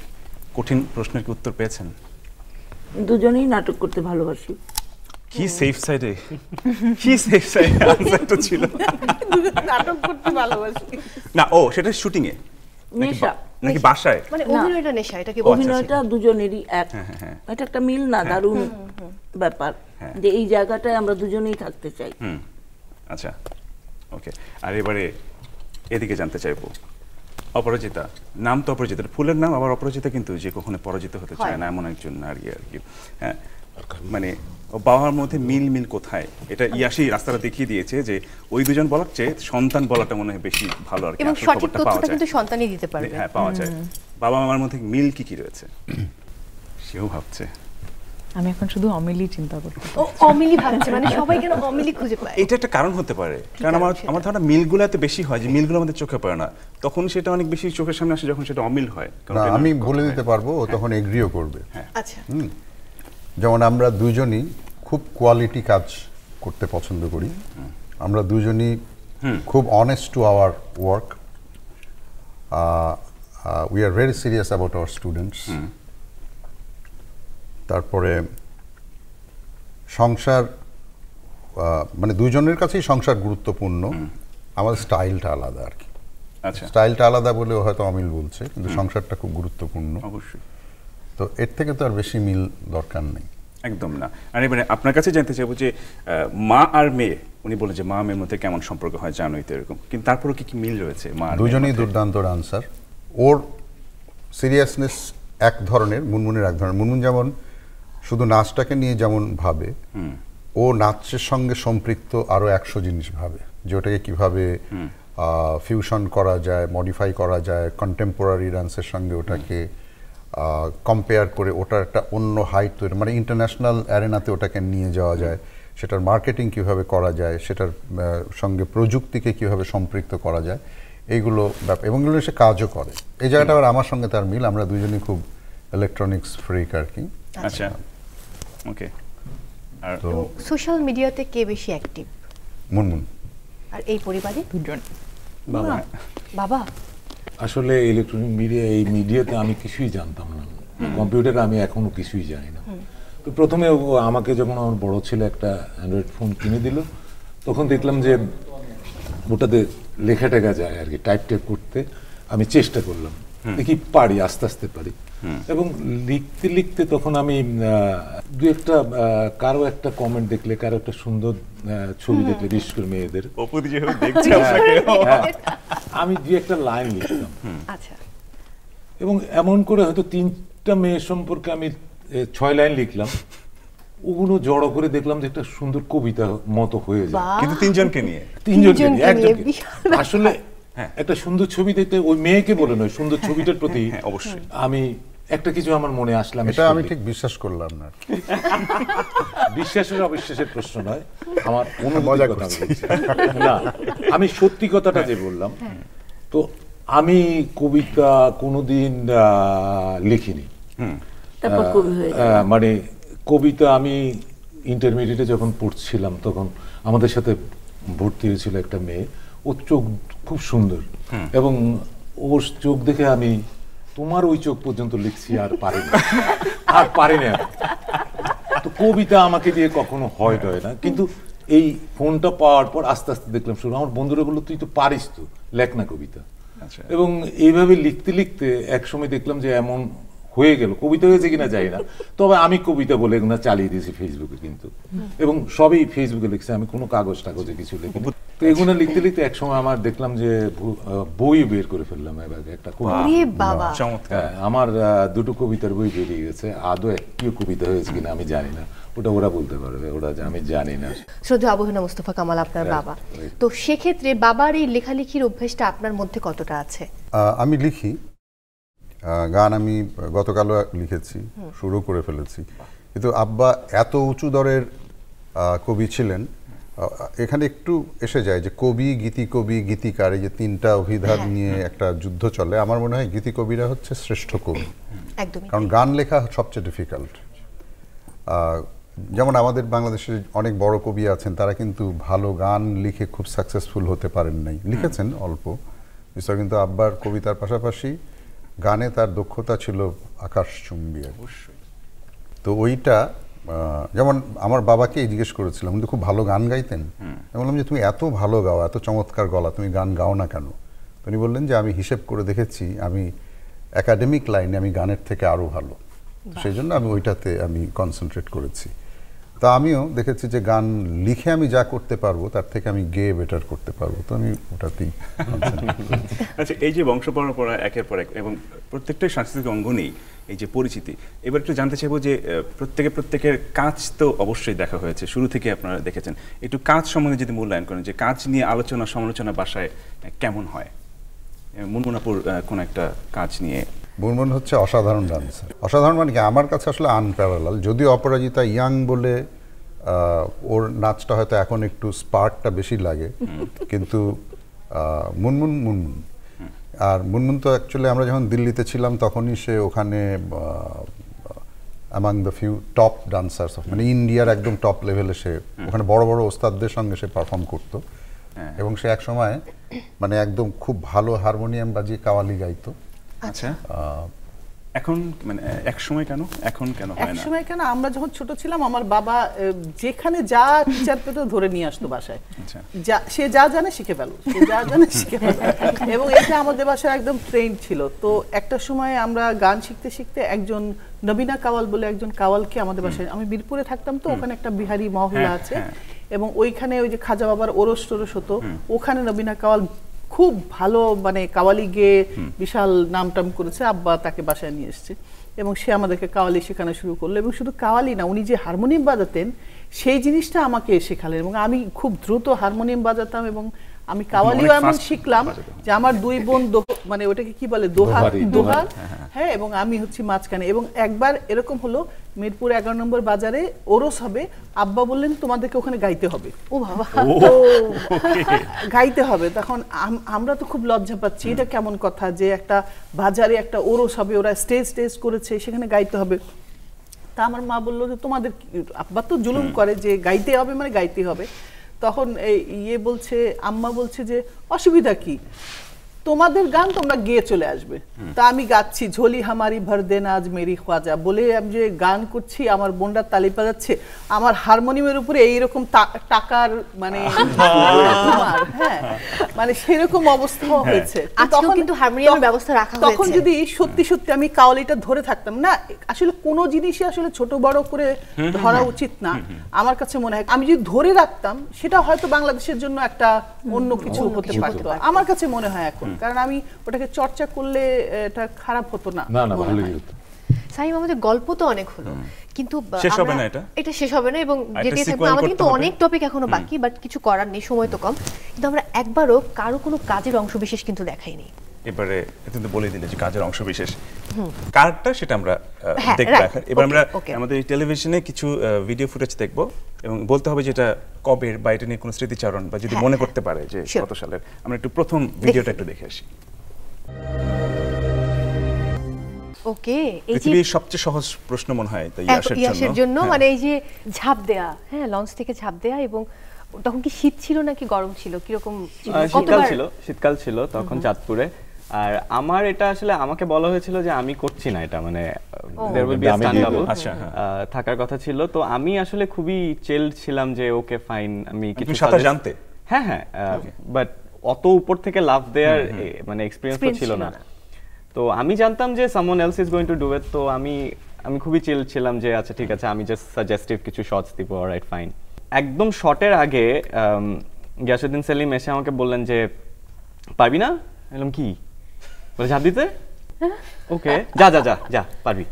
[SPEAKER 1] কঠিন প্রশ্নের কি উত্তর পেয়েছেন?
[SPEAKER 9] দুজনেই নাটক করতে ভালোবাসি।
[SPEAKER 1] কি সেফ সাইডে, কি সেফ সাইডে আনসারটা ছিল।
[SPEAKER 5] নাটক করতে ভালোবাসি
[SPEAKER 1] না, ও সেটা শুটিং এ নাকি বাসায়?
[SPEAKER 2] মানে অভিনয়টা নেশা, এটা কি?
[SPEAKER 9] অভিনয়টা দুজনেরই এক। এটা একটা মিল না, দারুণ ব্যাপার যে এই জায়গাটায় আমরা দুজনেই থাকতে চাই।
[SPEAKER 1] আচ্ছা, ওকে। আর এবারে এদিকে জানতে চাইবো, অপরাজিতা। নাম তো অপরাজিতা, ফুলের নাম, আবার অপরাজিতা কিন্তু যে কখনো পরাজিত হতে চায় না, এমন একজন নারী আর কি। হ্যাঁ, মানে বাবার মধ্যে মিল কোথায়, এটা ইয়াসি রাস্তাটা দেখিয়ে দিয়েছে যে ওই দুজন বলার চেয়ে সন্তান বলাটা মনে হয় বেশি ভালো আর কি।
[SPEAKER 2] এবং সঠিক তথ্যটা কিন্তু সন্তানই দিতে পারবে।
[SPEAKER 1] হ্যাঁ, পাওয়া যায়। বাবা মামার মধ্যে মিল কি কি রয়েছে সেও ভাবছে।
[SPEAKER 4] আমি এখন শুধু অমিলি চিন্তা করছি।
[SPEAKER 2] ও অমিলি ভাবছে, মানে সবাই কেন অমিলি খুঁজে পায়?
[SPEAKER 1] এটা একটা কারণ হতে পারে, কারণ আমার ধারণা মিলগুলো এত বেশি হয় যে মিলগুলো আমাদের চোখে পড়ে না, তখন সেটা অনেক বেশি চোখের সামনে আসে যখন সেটা অমিল হয়।
[SPEAKER 3] আমি বলে দিতে পারবো, ও তখন এগ্রিও করবে।
[SPEAKER 2] আচ্ছা,
[SPEAKER 3] যেমন আমরা দুজনই খুব কোয়ালিটি কাজ করতে পছন্দ করি, আমরা দুজনই খুব honest to our work, we are very serious about our students. তারপরে সংসার, মানে দুজনের কাছেই সংসার গুরুত্বপূর্ণ, আমাদের স্টাইলটা আলাদা আর কি।
[SPEAKER 1] আচ্ছা,
[SPEAKER 3] স্টাইলটা আলাদা বলে হয়তো অমিল বলছে, কিন্তু সংসারটা খুব গুরুত্বপূর্ণ।
[SPEAKER 1] অবশ্যই।
[SPEAKER 3] তো এর থেকে তো আর বেশি মিল দরকার নেই।
[SPEAKER 1] একদম না। আর এবারে আপনার কাছে জানতে চাইবো যে মা আর মেয়ে, উনি বলেন যে মা মেয়ের মধ্যে কেমন সম্পর্ক হয় জানোই তো এরকম, কিন্তু তারপরেও কি মিল রয়েছে? মা
[SPEAKER 3] দুজনেই দুর্দান্ত ডান্সার। ওর সিরিয়াসনেস এক ধরনের, মুনমুনের এক ধরনের। মুনমুন যেমন শুধু নাচটাকে নিয়ে যেমন ভাবে, ও নাচের সঙ্গে সম্পৃক্ত আরো 100 জিনিস ভাবে, যে ওটাকে কিভাবে ফিউশন করা যায়, মডিফাই করা যায়, কন্টেম্পোরারি ডান্সের সঙ্গে ওটাকে কম্পেয়ার করে ওটার একটা অন্য হাইট তৈরি, মানে ইন্টারন্যাশনাল অ্যারেনাতে ওটাকে নিয়ে যাওয়া যায়, সেটার মার্কেটিং কিভাবে করা যায়, সেটার সঙ্গে প্রযুক্তিকে কিভাবে সম্পৃক্ত করা যায়, এইগুলো এবং এগুলো সে কাজও করে। এই জায়গাটা আবার আমার সঙ্গে তার মিল, আমরা দুজনেই খুব ইলেকট্রনিক্স ফ্রিক আর কি।
[SPEAKER 1] আচ্ছা, ওকে। আর
[SPEAKER 2] তো সোশ্যাল মিডিয়াতে কে বেশি অ্যাক্টিভ?
[SPEAKER 3] মুনমুন।
[SPEAKER 2] আর এই পরিবারে?
[SPEAKER 4] দুজন।
[SPEAKER 1] বাবা।
[SPEAKER 2] বাবা
[SPEAKER 7] আসলে ইলেকট্রনিক মিডিয়া, এই মিডিয়াতে আমি কিছুই জানতাম না, কম্পিউটারে আমি এখনো কিছুই জানি না। তো প্রথমে আমাকে যখন আমার বড় ছেলে একটা অ্যান্ড্রয়েড ফোন কিনে দিল, তখন দেখলাম যে ওটাতে লেখা টেখা যায় আর কি, টাইপ করতে আমি চেষ্টা করলাম, দেখি পারি, আস্তে আস্তে পারি। এবং লিখতে লিখতে তখন আমি দু একটা কারো একটা কমেন্ট দেখলে, কারো একটা সুন্দর ছবি দেখলে, বিশেষ করে মেয়েদের, আমি দু একটা লাইন লিখতাম।
[SPEAKER 2] আচ্ছা।
[SPEAKER 7] এবং এমন করে হয়তো 3টা মেয়ের সম্পর্কে আমি 6 লাইন লিখলাম, ওগুলো জড়ো করে দেখলাম যে একটা সুন্দর কবিতা মতো হয়ে যায়।
[SPEAKER 1] কিন্তু তিনজনকে নিয়ে
[SPEAKER 7] আসলে একটা সুন্দর ছবি দেখতে ওই মেয়েকে বলে নয়, সুন্দর ছবিটার প্রতি
[SPEAKER 1] অবশ্যই
[SPEAKER 7] আমি একটা কিছু আমার মনে আসলাম।
[SPEAKER 3] এটা আমি ঠিক বিশ্বাস করলাম না।
[SPEAKER 7] বিশ্বাসের অবিশ্বাসের প্রশ্ন নয়, আমার অনুভূতির কথা বলছি। না, আমি সত্যি কথাটা যে বললাম। তো আমি কবিতা কোনোদিন লিখিনি, মানে কবিতা আমি ইন্টারমিডিয়েটে যখন পড়ছিলাম তখন আমাদের সাথে ভর্তি হয়েছিল একটা মেয়ে, ওর চোখ খুব সুন্দর, এবং ওর চোখ দেখে আমি তোমার ওই চোখ পর্যন্ত লিখছি, আর পারি না। তো কবিতা আমাকে দিয়ে কখনো হয় না, কিন্তু এই ফোনটা পাওয়ার পর আস্তে আস্তে দেখলাম শুরু। আমার বন্ধুরা বললো তুই তো পারিস, তো লেখ না কবিতা। এবং এইভাবে লিখতে লিখতে একসময় দেখলাম যে এমন হয়ে গেল, কবিতা হয়েছে কিনা জানি না, তবে আমি কবিতা বলে এগুলো চালিয়ে দিয়েছি ফেসবুকে, কিন্তু এবং সবই ফেসবুকে লিখছি, আমি কোনো কাগজে কিছু লিখি। তো এগুলো লিখতে লিখতে একসময় আমার দেখলাম যে বই বের করে ফেললাম এবার একটা। আমার 2টো কবিতার বই বেরিয়ে গেছে, আদৌ একটিও কবিতা হয়েছে কিনা আমি জানি না, ওটা ওরা বলতে পারবে, ওরা আমি জানি না।
[SPEAKER 2] শ্রদ্ধেয় আবু হেনা মুস্তফা কামাল আপনার বাবা, তো সেক্ষেত্রে বাবার এই লেখালেখির অভ্যাসটা আপনার মধ্যে কতটা আছে?
[SPEAKER 3] আমি লিখি গান, আমি গতকালও লিখেছি, শুরু করে ফেলেছি, কিন্তু আব্বা এত উঁচু দরের কবি ছিলেন। এখানে একটু এসে যায় যে কবি, গীতিকবি, গীতিকার, এই যে 3টা অভিধান নিয়ে একটা যুদ্ধ চলে। আমার মনে হয় গীতিকবিরা হচ্ছে শ্রেষ্ঠ কবি, কারণ গান লেখা সবচেয়ে ডিফিকাল্ট। যেমন আমাদের বাংলাদেশের অনেক বড় কবি আছেন, তারা কিন্তু ভালো গান লিখে খুব সাকসেসফুল হতে পারেন নাই, লিখেছেন অল্প বিস্তর, কিন্তু আব্বার কবিতার পাশাপাশি গানে তার দক্ষতা ছিল আকাশচুম্বী। তো ওইটা যেমন আমার বাবাকে জিজ্ঞেস করেছিলাম, উনি খুব ভালো গান গাইতেন, আমি বললাম যে তুমি এত ভালো গাও, এত চমৎকার গলা, তুমি গান গাও না কেন? উনি বললেন যে আমি হিসেব করে দেখেছি, আমি একাডেমিক লাইনে আমি গানের থেকে আরও ভালো, সেই জন্য আমি ওইটাতে আমি কনসেন্ট্রেট করেছি। তা আমিও দেখেছি যে গান লিখে আমি যা করতে পারবো তার থেকে আমি গেয়ে বেটার করতে পারবো, তো আমি ওটাতেই।
[SPEAKER 1] আচ্ছা, এই যে বংশ পরম্পরা একের পর এক এবং প্রত্যেকটাই সাংস্কৃতিক অঙ্গনেই এই যে পরিচিতি, এবার একটু জানতে চাইবো যে প্রত্যেকের কাজ তো অবশ্যই দেখা হয়েছে, শুরু থেকে আপনারা দেখেছেন, একটু কাজ সম্বন্ধে যদি মূল্যায়ন করেন, যে কাজ নিয়ে আলোচনা সমালোচনা বাসায় কেমন হয়? মুনমুনাপুর কোন একটা কাজ নিয়ে?
[SPEAKER 3] মুনমুন হচ্ছে অসাধারণ ডান্সার। অসাধারণ মানে কি, আমার কাছে আসলে আনপ্যারালাল। যদিও অপরাজিতা ইয়াং বলে ওর নাচটা হয়তো এখন একটু স্পার্কটা বেশি লাগে, কিন্তু মুনমুন। আর মুনমুন তো অ্যাকচুয়ালি আমরা যখন দিল্লিতে ছিলাম তখনই সে ওখানে among the few top dancers, মানে ইন্ডিয়ার একদম টপ লেভেলে সে ওখানে বড় বড় ওস্তাদদের সঙ্গে সে পারফর্ম করতো, এবং সে এক সময় মানে একদম খুব ভালো হারমোনিয়াম বাজিয়ে কাওয়ালি গাইতো।
[SPEAKER 1] আচ্ছা। এখন মানে এক সময় কেন এখন কেন হয়
[SPEAKER 5] এক
[SPEAKER 1] না?
[SPEAKER 5] সময় কেন, আমরা যখন ছোট ছিলাম আমার বাবা যেখানে যা টিচার পেত ধরে নিয়ে আসতো বাসায়। সে যা জানে শিখে ফেলো, সে যা জানে শিখে ফেলো, এবং এটা আমাদের বাসায় একদম ট্রেন্ড ছিল। তো একটা সময় আমরা গান শিখতে শিখতে একজন নবীনা কাওয়াল বলে একজন কাওয়ালকে আমাদের বাসায়, আমি বীরপুরে থাকতাম তো ওখানে একটা বিহারি মহল্লা আছে এবং ওইখানে ওই যে খাজা বাবার ওরস টোরস হতো, ওখানে নবীনা কাওয়াল খুব ভালো মানে কাওয়ালি গেয়ে বিশাল নামটাম করেছে। আব্বা তাকে বাসায় নিয়ে এসছে এবং সে আমাদেরকে কাওয়ালি শেখানো শুরু করলো, এবং শুধু কাওয়ালি না, উনি যে হারমোনিয়াম বাজাতেন সেই জিনিসটা আমাকে শেখালেন এবং আমি খুব দ্রুত হারমোনিয়াম বাজাতাম এবং আমি কাওয়ালিও এমন শিখলাম যে আমার দুই বোন মানে ওটাকে কি বলে দোহার, হ্যাঁ, এবং আমি হচ্ছি মাঝখানে। এবং একবার এরকম হলো মিরপুর 11 নম্বর বাজারে ওরস হবে, আব্বা বললেন তোমাদেরকে ওখানে গাইতে হবে। ও বাবা, গাইতে হবে। তখন আমরা তো খুব লজ্জা পাচ্ছি, এটা কেমন কথা যে একটা বাজারে একটা ওরস হবে, ওরা স্টেজ করেছে, সেখানে গাইতে হবে। তা আমার মা বললো যে তোমাদের, আব্বা তো জুলুম করে যে গাইতে হবে মানে গাইতে হবে। তখন বলছে, আম্মা বলছে যে অসুবিধা কি, তোমাদের গান তোমরা গেয়ে চলে আসবে। তা আমি গাচ্ছি ঝোলি হামারি ভর দেন আজ মেরি খ্বাজা বলে, আমি যে গান করছি আমার বোনরা তালি বাজাচ্ছে, আমার হারমোনিয়ামের উপরে এইরকম টাকার মানে হ্যাঁ মানে সেরকম অবস্থা হয়েছে।
[SPEAKER 2] তখন কিন্তু হারমোনিয়ামের ব্যবস্থা রাখা হয়েছে।
[SPEAKER 5] তখন যদি সত্যি সত্যি আমি কাওয়ালিটা ধরে থাকতাম না, আসলে কোনো জিনিসই আসলে ছোট বড় করে ধরা উচিত না আমার কাছে মনে হয়। আমি যদি ধরে রাখতাম সেটা হয়তো বাংলাদেশের জন্য একটা অন্য কিছু হতে পারতো আমার কাছে মনে হয় এখন, কারণ আমি ওটাকে চর্চা করলে এটা খারাপ হতো না।
[SPEAKER 7] না না, ভালোই হতো।
[SPEAKER 2] সাইম, আমাদের গল্প তো অনেক হলো, কিন্তু
[SPEAKER 1] শেষ হবে না, এটা
[SPEAKER 2] শেষ হবে না এবং যেতে থাকবে। আমাদের কিন্তু অনেক টপিক এখনো বাকি, বাট কিছু করার নেই, সময় তো কম। কিন্তু আমরা একবারও কারো কোনো কাজের অংশবিশেষ কিন্তু দেখাইনি।
[SPEAKER 1] এবারে তুমি তো বলে দিলে যে কাজের অংশবিশেষ কারটা, সেটা আমরা দেখব এখন। এবার আমরা আমাদের টেলিভিশনে কিছু ভিডিও ফুটেজ দেখব এবং বলতে হবে যেটা কবের বা এটা নিয়ে কোনো স্মৃতিচারণ বা যদি মনে করতে পারে যে কত সালের। আমরা একটু প্রথম ভিডিওটা একটু দেখে আসি।
[SPEAKER 2] ওকে, এই যে
[SPEAKER 1] পৃথিবীর সবচেয়ে সহজ প্রশ্ন মনে হয় তাই
[SPEAKER 2] ইয়াসের জন্য, মানে এই যে ঝাঁপ দেয়া, হ্যাঁ, লঞ্চ থেকে ঝাঁপ দেয়া, এবং তখন কি শীত ছিল নাকি গরম ছিল, কিরকম ছিল?
[SPEAKER 8] শীতকাল ছিল তখন চাঁদপুরে। আর আমার এটা আসলে আমাকে বলা হয়েছিল যে আমি করছি না এটা, মানে there will be a stand-up থাকার কথা ছিল। তো আমি আসলে খুবই চিল্ড ছিলাম যে ওকে ফাইন, আমি কিছু
[SPEAKER 1] সাঁতার জানতে,
[SPEAKER 8] হ্যাঁ, বাট অত উপর থেকে লাফ দেওয়ার মানে এক্সপেরিয়েন্স তো ছিল না। তো আমি জানতাম যে someone else is going to do it, তো আমি খুবই চিল ছিলাম যে আচ্ছা ঠিক আছে, আমি জাস্ট সাজেস্টিভ কিছু শটস দিব, অলরাইট ফাইন। একদম শটের আগে গিয়াসউদ্দিন সেলিম এসে আমাকে বললেন যে পারবি না? বললাম কি, বলে ঝাঁপ দিতে? ওকে, যা পারবি।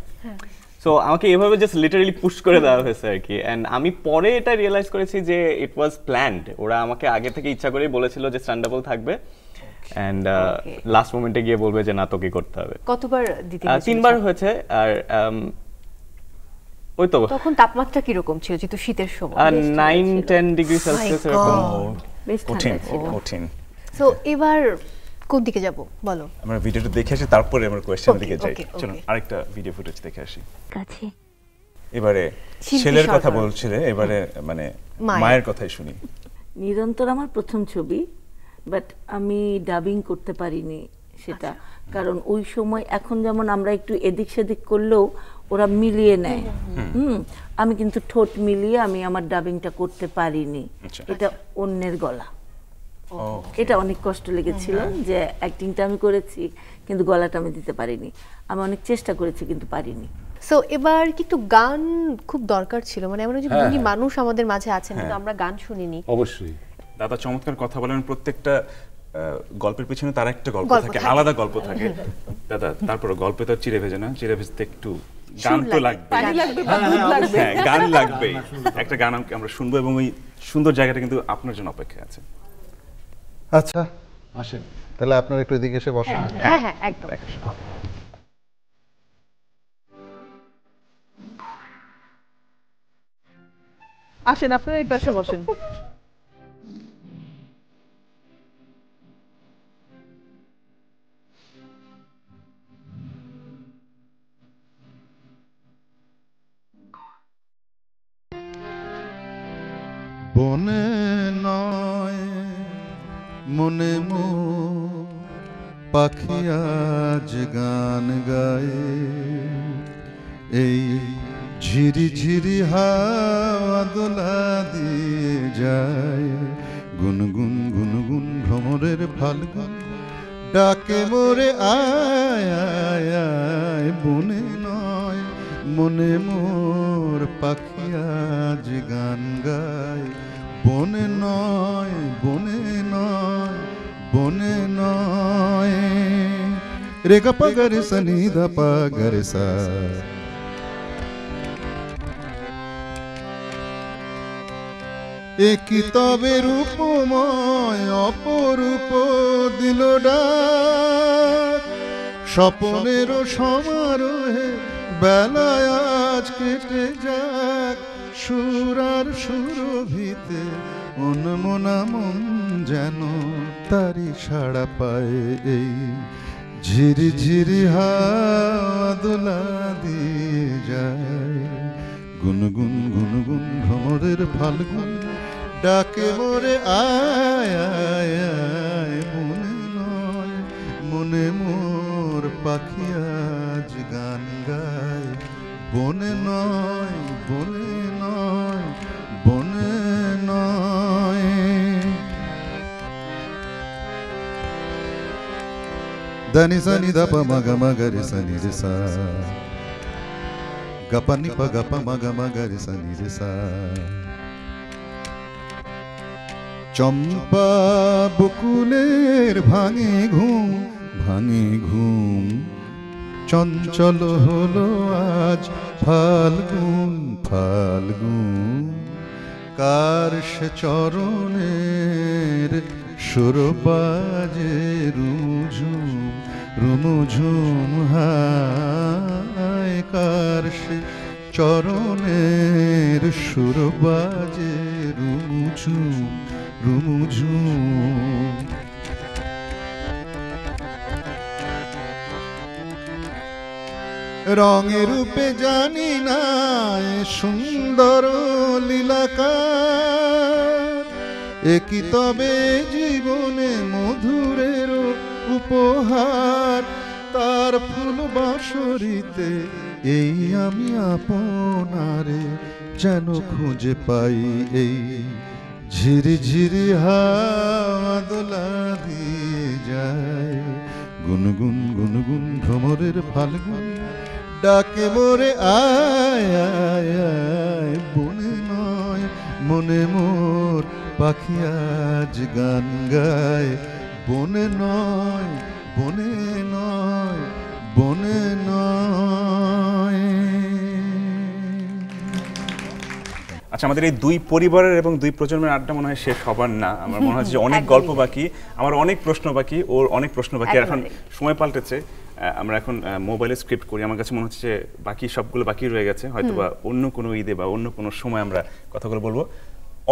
[SPEAKER 8] সো আমাকে এভাবে জাস্ট লিটারালি পুশ করে দেওয়া হয়েছে আর কি। এন্ড আমি পরে এটা রিয়েলাইজ করেছি যে ইট ওয়াজ প্ল্যান্ড। ওরা আমাকে আগে থেকে ইচ্ছা করেই বলেছিল যে স্ট্যান্ডাবল থাকবে, এন্ড লাস্ট মোমেন্টে গিয়ে বলবে যে না, তোকে করতে হবে।
[SPEAKER 2] কতবার দিতে?
[SPEAKER 8] 3 বার হয়েছে। আর ওই তো
[SPEAKER 2] তখন তাপমাত্রা কি রকম ছিল? যেহেতু শীতের সময়,
[SPEAKER 8] 9-10 ডিগ্রি সেলসিয়াস এরকম।
[SPEAKER 1] কঠিন।
[SPEAKER 2] সো এবার কোন দিকে যাব বলো?
[SPEAKER 1] আমরা ভিডিওটা দেখে আসি, তারপরে আমরা কোশ্চেনের দিকে যাই। চলুন আরেকটা ভিডিও ফুটেজ দেখে আসি।
[SPEAKER 9] কাছে
[SPEAKER 1] এবারে ছেলের কথা বলছিলে, এবারে মানে মায়ের কথাই শুনি।
[SPEAKER 9] নিরন্তর আমার প্রথম ছবি, বাট আমি ডাবিং করতে পারিনি সেটা, কারণ ওই সময় এখন যেমন আমরা একটু এদিক সেদিক করলেও ওরা মিলিয়ে নেয়, আমি কিন্তু ঠোঁট মিলিয়ে আমি আমার ডাবিংটা করতে পারিনি। এটা অন্যের গলা, এটা অনেক কষ্ট লেগেছিল যে অ্যাক্টিংটা আমি করেছি কিন্তু গলাটা আমি দিতে পারিনি। আমি অনেক চেষ্টা করেছি কিন্তু পারিনি।
[SPEAKER 2] সো এবার কিন্তু গান খুব দরকার ছিল, মানে এমন যে গুণী মানুষ আমাদের মাঝে আছেন কিন্তু আমরা গান শুনিনি।
[SPEAKER 7] অবশ্যই
[SPEAKER 1] দাদা চমৎকার কথা বলেন। প্রত্যেকটা গল্পের পিছনে তার একটা গল্প থাকে, আলাদা গল্প থাকে। দাদা তারপরে গল্পে তো চিড়ে ভেজে না, চিড়ে ভেজতে একটু গান তো লাগবে, হ্যাঁ গান লাগবে। একটা গান আমরা শুনবো এবং ওই সুন্দর জায়গাটা কিন্তু আপনার জন্য অপেক্ষা আছে।
[SPEAKER 3] আচ্ছা আসেন তাহলে আপনারা একটু এদিকে এসে বসেন।
[SPEAKER 2] হ্যাঁ হ্যাঁ একদম।
[SPEAKER 5] আসেন আপনারা এই পাশে বসেন।
[SPEAKER 3] বনে নয় মনে পাখি আজ গান গায়ে, এই ঝিরি ঝিরি হাওয়া দোলা দিয়ে যায়, গুনগুন গুনগুন ভ্রমরের ফাল্গুন ডাকে মোরে আয় আয় আয়, বনে নয় মনে মোর পাখি আজ গান গায়, বনে নয় বনে নয় বনে নয়। রে গা পা গা রে সা নি ধা পা গা রে সা, একই তবে রূপময় অপরূপ দিল ডাক, স্বপনেরও সমারোহে বেলায় আজ কেটে যাক, সুর আর সুরভিতে অনমনা মন যেন তারি সাড়া পায়, এই ঝিরি ঝিরি হাওয়া দোলা দিয়ে যায়, গুনগুন গুনগুন ভ্রমরের ফাল্গুন ডাকে মোরে আয় আয় আয়, মনে নয় মনে মোর পাখি আজ গান গায়, বনে নয় বনে নয় বনে নয়। দানি সানি দা পা মা গা মা গা রে সা নি রে সা, গা পা নি পা গা পা মা গা মা গা রে সা নি রে সা। চম্পা বকুলের ভাঙে ঘুম ভাঙে ঘুম, চঞ্চল হলো আজ ফাল্গুন ফাল্গুন, কার সে চরণের সুর বাজে রুমঝুম রুমঝুম হায়, কার সে চরণের সুর বাজে রুমঝুম রুমঝুম। রঙে রূপে জানি না সুন্দর লীলাকার, একই তবে জীবনে মধুরের উপহার, তার ফুল বাঁশরিতে এই আমি আপনারে যেন খুঁজে পাই, এই ঝিরি ঝিরি হাওয়া দোলা দিয়ে যায়, গুনগুন গুনগুন ভ্রমরের ফাল্গুন ডাকে মোরে আয় আয় আয়, বনে নয় মনে মোর পাখি আজ গান গায়, বনে নয় বনে নয় বনে নয়।
[SPEAKER 1] আচ্ছা, আমাদের এই দুই পরিবারের এবং দুই প্রজন্মের আড্ডা মনে হয় শেষ হবার না। আমার মনে হচ্ছে যে অনেক গল্প বাকি, আমার অনেক প্রশ্ন বাকি, ওর অনেক প্রশ্ন বাকি। এখন সময় পাল্টেছে, আমরা এখন মোবাইলে স্ক্রিপ্ট করি। আমার কাছে মনে হচ্ছে যে বাকি সবগুলো বাকি রয়ে গেছে, হয়তোবা অন্য কোনো ঈদে বা অন্য কোনো সময় আমরা কথাগুলো বলবো।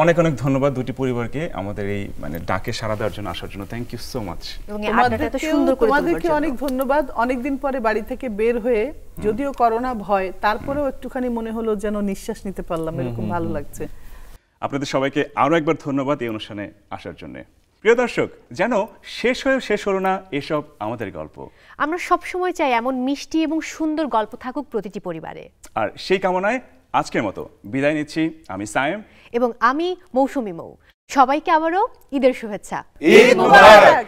[SPEAKER 1] অনেক অনেক ধন্যবাদ দুটি পরিবারকে আমাদের এই মানে ডাকে সাড়া দেওয়ার জন্য, আসার জন্য। Thank you so much.
[SPEAKER 5] তোমাদেরকে অনেক ধন্যবাদ। অনেকদিন পরে বাড়ি থেকে বের হয়ে, যদিও করোনা ভয়, তারপরেও একটুখানি মনে হলো যেন নিঃশ্বাস নিতে পারলাম, এরকম ভালো লাগছে।
[SPEAKER 1] আপনাদের সবাইকে আরো একবার ধন্যবাদ এই অনুষ্ঠানে আসার জন্য। প্রিয় দর্শক, যেন শেষ হয়ে শেষ হলো না এসব আমাদের গল্প।
[SPEAKER 2] আমরা সব সময় চাই এমন মিষ্টি এবং সুন্দর গল্প থাকুক প্রতিটি পরিবারে। আর
[SPEAKER 1] সেই কামনায় আজকের মতো বিদায় নিচ্ছি। আমি সায়েম
[SPEAKER 2] এবং আমি মৌসুমী মৌ। সবাইকে আবারও ঈদের শুভেচ্ছা।
[SPEAKER 1] ঈদ মোবারক।